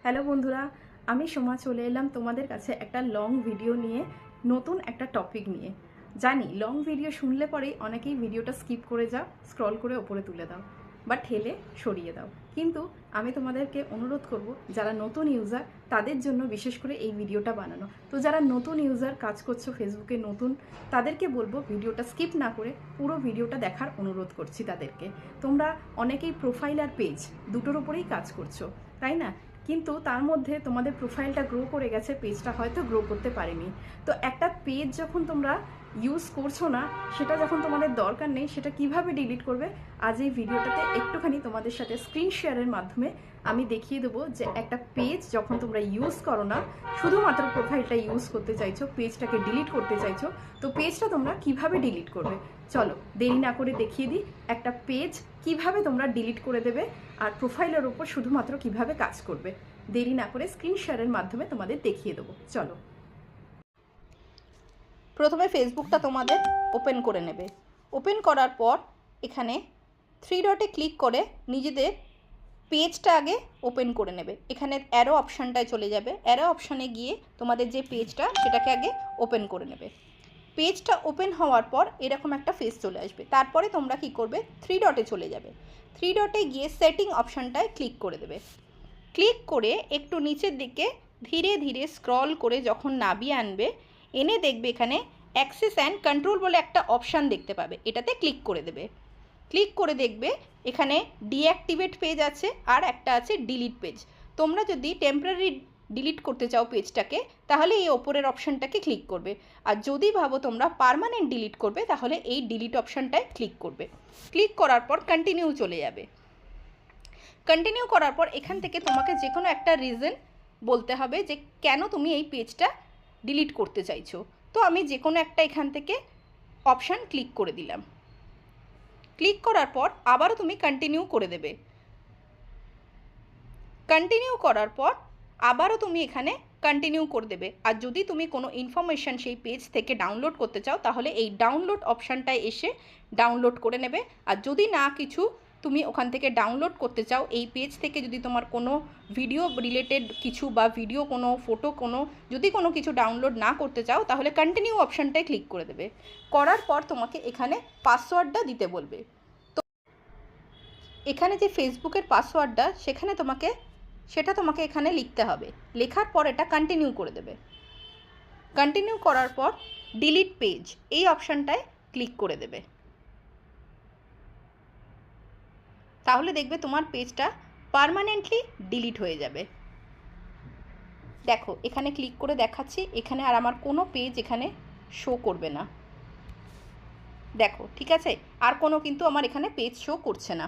Hello বন্ধুরা, আমি সোমা চলে এলাম তোমাদের কাছে একটা লং ভিডিও নিয়ে, নতুন একটা টপিক নিয়ে। জানি লং ভিডিও শুনলে পরেই অনেকেই ভিডিওটা স্কিপ করে যাও, স্ক্রল করে ওপরে তুলে দাও বা ঠেলে সরিয়ে দাও। কিন্তু আমি তোমাদেরকে অনুরোধ করব, যারা নতুন ইউজার তাদের জন্য বিশেষ করে এই ভিডিওটা বানানো। তো যারা নতুন ইউজার কাজ করছো ফেসবুকে নতুন, তাদেরকে বলবো ভিডিওটা স্কিপ না করে পুরো ভিডিওটা দেখার অনুরোধ করছি তাদেরকে। তোমরা অনেকেই প্রোফাইল আর পেজ দুটোর উপরেই কাজ করছো, তাই না? কিন্তু তার মধ্যে তোমাদের প্রোফাইলটা গ্রো করে গেছে, পেজটা হয়তো গ্রো করতে পারেনি। তো একটা পেজ যখন তোমরা ইউজ করছো না, সেটা যখন তোমাদের দরকার নেই, সেটা কিভাবে ডিলিট করবে আজ এই ভিডিওটাতে একটুখানি তোমাদের সাথে স্ক্রিন শেয়ারের মাধ্যমে আমি দেখিয়ে দেবো যে একটা পেজ যখন তোমরা ইউজ করো না, শুধুমাত্র প্রোফাইলটা ইউজ করতে চাইছো, পেজটাকে ডিলিট করতে চাইছো, তো পেজটা তোমরা কিভাবে ডিলিট করবে। চলো দেরি না করে দেখিয়ে দিই একটা পেজ কিভাবে তোমরা ডিলিট করে দেবে আর প্রোফাইলের উপর শুধুমাত্র কিভাবে কাজ করবে। দেরি না করে স্ক্রিন শেয়ারের মাধ্যমে তোমাদের দেখিয়ে দেবো। চলো, প্রথমে ফেসবুকটা তোমাদের ওপেন করে নেবে। ওপেন করার পর এখানে থ্রি ডটে ক্লিক করে নিজেদের পেজটা আগে ওপেন করে নেবে। এখানে অ্যারো অপশানটায় চলে যাবে। অ্যারো অপশানে গিয়ে তোমাদের যে পেজটা সেটাকে আগে ওপেন করে নেবে। পেজটা ওপেন হওয়ার পর এরকম একটা ফেস চলে আসবে। তারপরে তোমরা কি করবে, থ্রি ডটে চলে যাবে। থ্রি ডটে গিয়ে সেটিং অপশানটায় ক্লিক করে দেবে। ক্লিক করে একটু নিচের দিকে ধীরে ধীরে স্ক্রল করে যখন নামিয়ে আনবে, এনে দেখবে এখানে অ্যাক্সেস অ্যান্ড কন্ট্রোল বলে একটা অপশান দেখতে পাবে, এটাতে ক্লিক করে দেবে। ক্লিক করে দেখবে এখানে ডিঅ্যাক্টিভেট পেজ আছে আর একটা আছে ডিলিট পেজ। তোমরা যদি টেম্পোরারি ডিলিট করতে চাও পেজটাকে, তাহলে এই ওপরের অপশানটাকে ক্লিক করবে। আর যদি ভাবো তোমরা পার্মানেন্ট ডিলিট করবে, তাহলে এই ডিলিট অপশানটায় ক্লিক করবে। ক্লিক করার পর কন্টিনিউ চলে যাবে। কন্টিনিউ করার পর এখান থেকে তোমাকে যে কোনো একটা রিজন বলতে হবে যে কেন তুমি এই পেজটা ডিলিট করতে চাইছো। তো আমি যে কোনো একটা এখান থেকে অপশান ক্লিক করে দিলাম। ক্লিক করার পর আবারও তুমি কন্টিনিউ করে দেবে। কন্টিনিউ করার পর আবারও তুমি এখানে কন্টিনিউ করে দেবে। আর যদি তুমি কোনো ইনফরমেশান সেই পেজ থেকে ডাউনলোড করতে চাও, তাহলে এই ডাউনলোড অপশানটায় এসে ডাউনলোড করে নেবে। আর যদি না কিছু তুমি ওখান থেকে ডাউনলোড করতে চাও, এই পেজ থেকে যদি তোমার কোনো ভিডিও রিলেটেড কিছু বা ভিডিও কোনো ফটো যদি কোনো কিছু ডাউনলোড না করতে চাও, তাহলে কন্টিনিউ অপশানটায় ক্লিক করে দেবে। করার পর তোমাকে এখানে পাসওয়ার্ডটা দিতে বলবে। তো এখানে যে ফেসবুকের পাসওয়ার্ডটা সেটা তোমাকে এখানে লিখতে হবে। লেখার পর এটা কন্টিনিউ করে দেবে। কন্টিনিউ করার পর ডিলিট পেজ এই অপশানটায় ক্লিক করে দেবে। তাহলে দেখবে তোমার পেজটা পার্মানেন্টলি ডিলিট হয়ে যাবে। দেখো এখানে ক্লিক করে দেখাচ্ছি, এখানে আর আমার কোনো পেজ এখানে শো করবে না। দেখো ঠিক আছে, আর কোনো কিন্তু আমার এখানে পেজ শো করছে না।